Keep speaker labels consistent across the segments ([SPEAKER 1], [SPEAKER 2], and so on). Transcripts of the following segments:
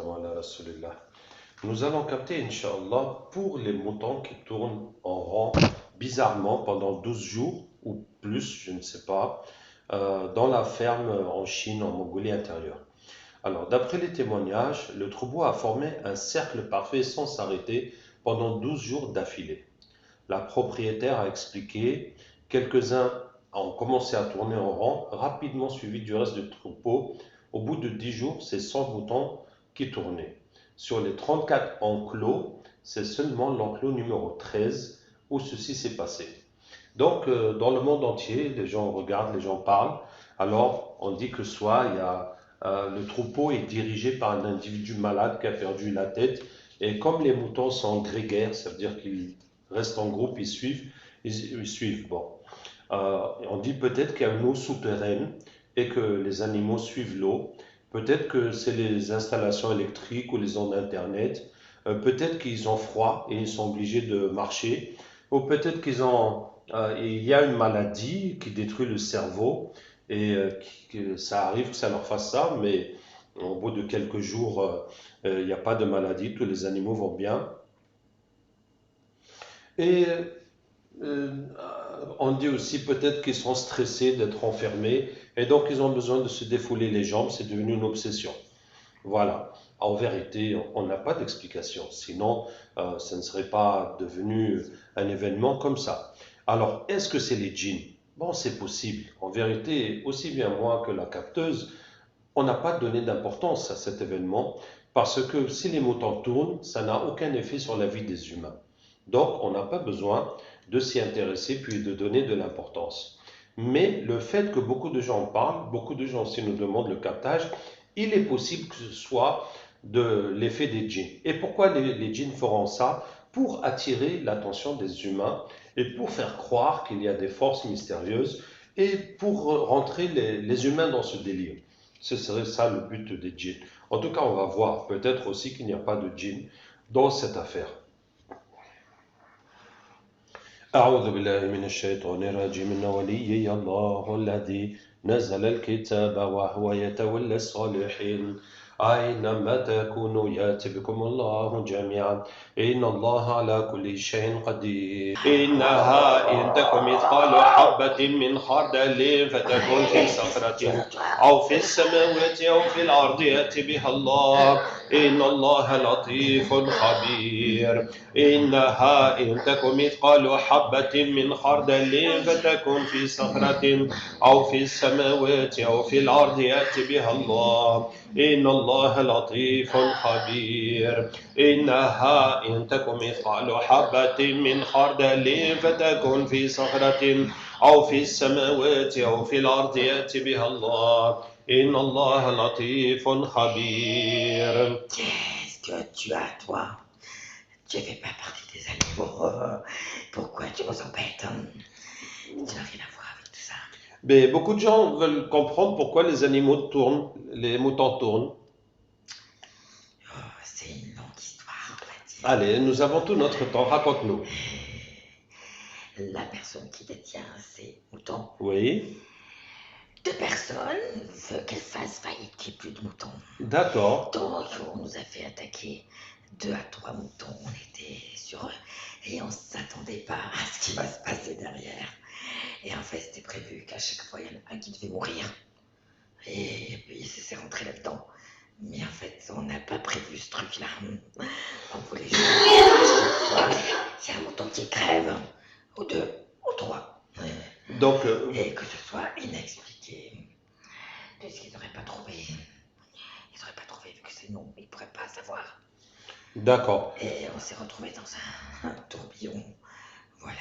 [SPEAKER 1] wassalamu ala rasulillah. Nous allons capter, Inch'Allah, pour les moutons qui tournent en rang bizarrement pendant 12 jours ou plus, je ne sais pas, dans la ferme en Chine, en Mongolie intérieure. Alors, d'après les témoignages, le troupeau a formé un cercle parfait sans s'arrêter pendant 12 jours d'affilée. La propriétaire a expliqué, quelques-uns ont commencé à tourner en rang, rapidement suivis du reste du troupeau. Au bout de 10 jours, c'est 100 moutons qui tournaient. Sur les 34 enclos, c'est seulement l'enclos numéro 13 où ceci s'est passé. Donc, dans le monde entier, les gens regardent, les gens parlent. Alors, on dit que soit le troupeau est dirigé par un individu malade qui a perdu la tête. Et comme les moutons sont grégaires, ça veut dire qu'ils restent en groupe, ils suivent. Bon. On dit peut-être qu'il y a une eau souterraine et que les animaux suivent l'eau. Peut-être que c'est les installations électriques ou les ondes Internet. Peut-être qu'ils ont froid et ils sont obligés de marcher. Ou peut-être il y a une maladie qui détruit le cerveau et que ça arrive que ça leur fasse ça, mais au bout de quelques jours, il n'y a pas de maladie, tous les animaux vont bien. Et euh, on dit aussi peut-être qu'ils sont stressés d'être enfermés et donc ils ont besoin de se défouler les jambes, c'est devenu une obsession. Voilà. En vérité, on n'a pas d'explication. Sinon, ça ne serait pas devenu un événement comme ça. Alors, est-ce que c'est les djinns? Bon, c'est possible. En vérité, aussi bien moi que la capteuse, on n'a pas donné d'importance à cet événement parce que si les moutons tournent, ça n'a aucun effet sur la vie des humains. Donc, on n'a pas besoin de s'y intéresser puis de donner de l'importance. Mais le fait que beaucoup de gens en parlent, beaucoup de gens aussi nous demandent le captage, il est possible que ce soit de l'effet des djinns. Et pourquoi les djinns feront ça? Pour attirer l'attention des humains et pour faire croire qu'il y a des forces mystérieuses et pour rentrer les humains dans ce délire. Ce serait ça le but des djinns. En tout cas, on va voir. Peut-être aussi qu'il n'y a pas de djinns dans cette affaire. أعوذ بالله من الشيطان الرجيم إن وليي الله الذي نزل الكتاب وهو يتولى الصالحين أينما تكونوا يأتي بكم الله جميعا إن الله على كل شيء قدير إنها إن تكن مثقال حبة من خردل فتكون في صخرة أو في السماوات أو في الأرض يأتي بها الله إن الله لطيف خبير إنها إن تكن مثقال حبة من خردل فتكن في صخرة أو في السماوات أو في الأرض يأتي بها الله إن الله لطيف خبير إنها إن تكن مثقال حبة من خردل فتكن في صخرة أو في السماوات أو في الأرض يأتي بها الله إن الله لطيف خبير.
[SPEAKER 2] Qu'est-ce que tu as, toi? Tu ne fais pas partie des animaux. Pourquoi tu nous embêtes? Tu n'as rien à voir avec tout ça.
[SPEAKER 1] Mais beaucoup de gens veulent comprendre pourquoi les animaux tournent, les moutons tournent.
[SPEAKER 2] Oh, c'est une longue histoire, on va dire.
[SPEAKER 1] Allez, nous avons tout notre temps, raconte-nous.
[SPEAKER 2] La personne qui détient ces moutons,
[SPEAKER 1] Oui,
[SPEAKER 2] deux personnes veulent qu'elles fassent faillite, qu'il n'y ait plus de moutons.
[SPEAKER 1] d'accord.
[SPEAKER 2] Donc, on nous a fait attaquer 2 à 3 moutons. On était sur eux et on ne s'attendait pas à ce qui va se passer derrière. Et en fait, c'était prévu qu'à chaque fois, il y en a un qui devait mourir. Et puis, c'est rentré là-dedans. Mais en fait, on n'a pas prévu ce truc-là. On voulait juste à chaque fois, il y a un mouton qui crève, ou 2, ou 3.
[SPEAKER 1] Donc,
[SPEAKER 2] Et que ce soit inexpliqué. Puisqu'ils n'auraient pas trouvé. Ils n'auraient pas trouvé, vu que c'est non, ils ne pourraient pas savoir.
[SPEAKER 1] d'accord.
[SPEAKER 2] Et on s'est retrouvés dans un tourbillon. Voilà.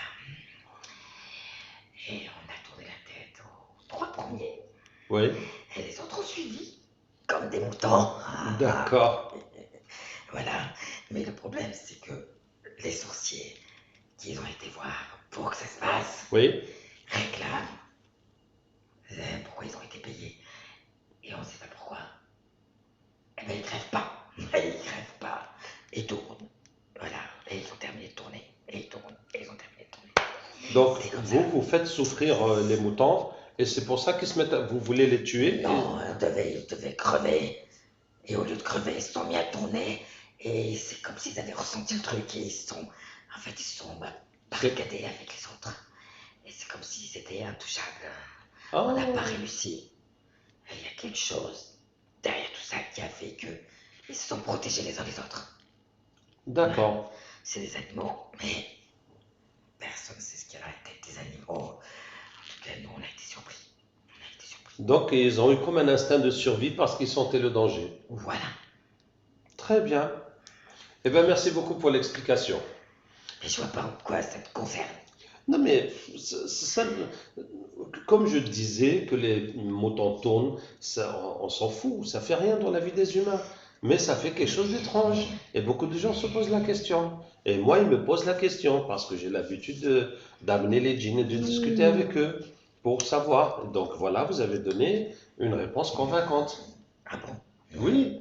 [SPEAKER 2] Et on a tourné la tête aux 3 premiers.
[SPEAKER 1] Oui,
[SPEAKER 2] Et les autres ont suivi, comme des moutons.
[SPEAKER 1] d'accord.
[SPEAKER 2] Voilà. Mais le problème, c'est que les sorciers qui ont été voir pour que ça se passe
[SPEAKER 1] Oui,
[SPEAKER 2] réclament pourquoi ils ont été payés. Et on ne sait pas pourquoi. Eh bien, ils ne crèvent pas. Ils ne crèvent pas. Ils tournent. Voilà. Et ils ont terminé de tourner. Et ils tournent. Et ils ont terminé de tourner.
[SPEAKER 1] donc
[SPEAKER 2] C'est comme
[SPEAKER 1] vous,
[SPEAKER 2] ça.
[SPEAKER 1] vous faites souffrir les moutons et c'est pour ça qu'ils se mettent vous voulez les tuer.
[SPEAKER 2] Non, ils devaient crever. Et au lieu de crever, ils se sont mis à tourner. Et c'est comme s'ils avaient ressenti le truc. Et en fait, ils se sont
[SPEAKER 1] C'est-
[SPEAKER 2] barricadés avec les autres. Et c'est comme s'ils étaient intouchables. On n'a pas
[SPEAKER 1] Ah,
[SPEAKER 2] réussi. Et il y a quelque chose derrière tout ça qui a fait qu'ils se sont protégés les uns les autres.
[SPEAKER 1] d'accord.
[SPEAKER 2] C'est des animaux, mais personne ne sait ce qu'il y a dans la tête des animaux. En tout cas, nous, on a été surpris. On a été surpris.
[SPEAKER 1] Donc, ils ont eu comme un instinct de survie parce qu'ils sentaient le danger.
[SPEAKER 2] Voilà.
[SPEAKER 1] Très bien. Eh bien, merci beaucoup pour l'explication.
[SPEAKER 2] Mais je vois pas en quoi ça te concerne.
[SPEAKER 1] Non, mais comme je disais que les moutons tournent, on s'en fout, ça fait rien dans la vie des humains. Mais ça fait quelque chose d'étrange. Et beaucoup de gens se posent la question. Et moi, ils me posent la question parce que j'ai l'habitude d'amener les djinns et de discuter avec eux pour savoir. Donc voilà, vous avez donné une réponse convaincante.
[SPEAKER 2] Ah bon?
[SPEAKER 1] Oui,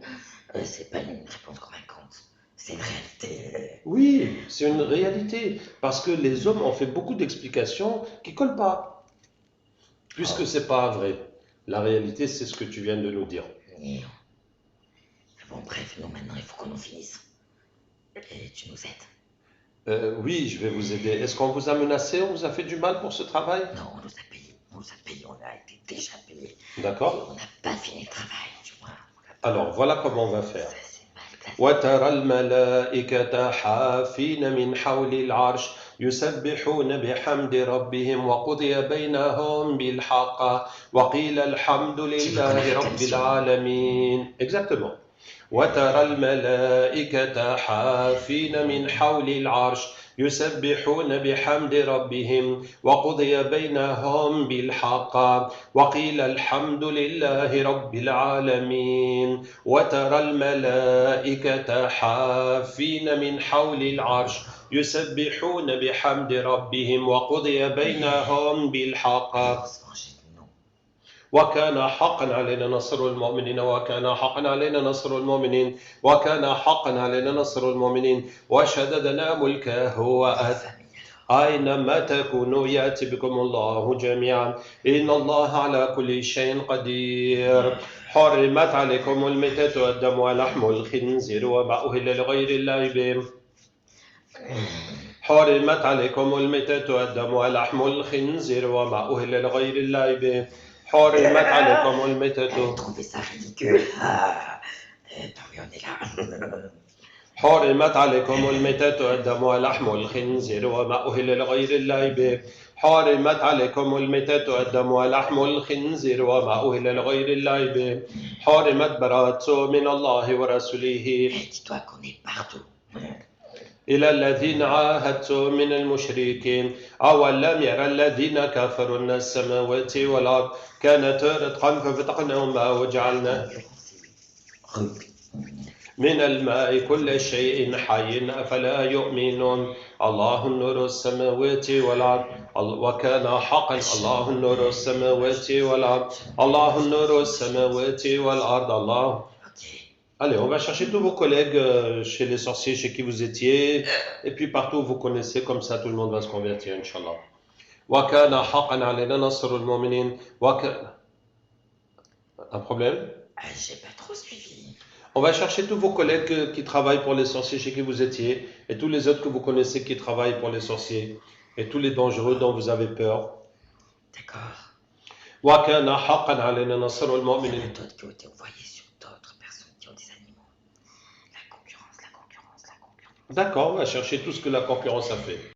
[SPEAKER 2] C'est pas une réponse convaincante. C'est une réalité.
[SPEAKER 1] oui, c'est une réalité. Parce que les hommes ont fait beaucoup d'explications qui collent pas, puisque
[SPEAKER 2] Oh.
[SPEAKER 1] c'est pas vrai. La réalité, c'est ce que tu viens de nous dire.
[SPEAKER 2] Et bon, bref, nous maintenant, il faut qu'on en finisse. Et tu nous aides.
[SPEAKER 1] Oui, je vais vous aider. Est-ce qu'on vous a menacé, on vous a fait du mal pour ce travail?
[SPEAKER 2] Non, on nous a payé. On nous a payé, on a été déjà payé. Et
[SPEAKER 1] D'accord.
[SPEAKER 2] on n'a pas fini le travail, du moins.
[SPEAKER 1] Alors, voilà comment on va faire.
[SPEAKER 2] Ça, c'est mal placé.
[SPEAKER 1] وترى الملائكة حافين من حول العرش يسبحون بحمد ربهم وقضي بينهم بالحق وقيل الحمد
[SPEAKER 2] Tu veux qu'on
[SPEAKER 1] لله
[SPEAKER 2] arrête la
[SPEAKER 1] رب
[SPEAKER 2] mission?
[SPEAKER 1] العالمين. Exactement. وترى الملائكة حافين من حول العرش يسبحون بحمد ربهم وقضي بينهم بالحق وقيل الحمد لله رب العالمين وترى الملائكة حافين من حول العرش يسبحون بحمد ربهم وقضي بينهم بالحق
[SPEAKER 2] Ils vont se venger de nous.
[SPEAKER 1] وكان حقا علينا نصر المؤمنين وكان حقا علينا نصر المؤمنين وكان حقا علينا نصر المؤمنين وشددنا ملكه
[SPEAKER 2] Les
[SPEAKER 1] وأت
[SPEAKER 2] familles, alors.
[SPEAKER 1] أينما تكونوا يأتي بكم الله جميعا إن الله على كل شيء قدير حرمت عليكم الميتة والدم ولحم الخنزير وما أهل لغير الله به حرمت عليكم الميتة والدم ولحم الخنزير وما أهل لغير الله به حرمت عليكم
[SPEAKER 2] Elle
[SPEAKER 1] الميتة
[SPEAKER 2] a trouvé ça ridicule. Ah. Tant mieux, on est là.
[SPEAKER 1] حرمت عليكم الميتة والدم ولحم الخنزير وما أهل لغير الله به حرمت عليكم الميتة والدم ولحم الخنزير وما أهل لغير الله به حرمت براءة من الله ورسوله
[SPEAKER 2] Et dis-toi qu'on est partout.
[SPEAKER 1] إلى الذين عاهدتم من المشركين أولم يرى الذين كفروا أن السماوات والأرض كانتا رتقا ففتقناهما وجعلنا من الماء كل شيء حي أفلا يؤمنون الله نور السماوات والأرض وكان حقا الله نور السماوات والأرض الله نور السماوات والأرض الله.
[SPEAKER 2] Ok.
[SPEAKER 1] Allez, on va chercher tous vos collègues chez les sorciers chez qui vous étiez, et puis partout où vous connaissez, comme ça tout le monde va se convertir, Inch'Allah. وكان حقا علينا نصر المؤمنين وكان. Un problème?
[SPEAKER 2] J'ai pas trop suivi.
[SPEAKER 1] On va chercher tous vos collègues qui travaillent pour les sorciers chez qui vous étiez, et tous les autres que vous connaissez qui travaillent pour les sorciers, et tous les dangereux dont vous avez peur.
[SPEAKER 2] D'accord.
[SPEAKER 1] وكان حقا علينا نصر
[SPEAKER 2] Il y en a
[SPEAKER 1] المؤمنين.
[SPEAKER 2] d'autres qui ont été envoyés sur d'autres personnes qui ont des animaux. La concurrence, la concurrence, la concurrence.
[SPEAKER 1] D'accord, on va chercher tout ce que la concurrence a fait.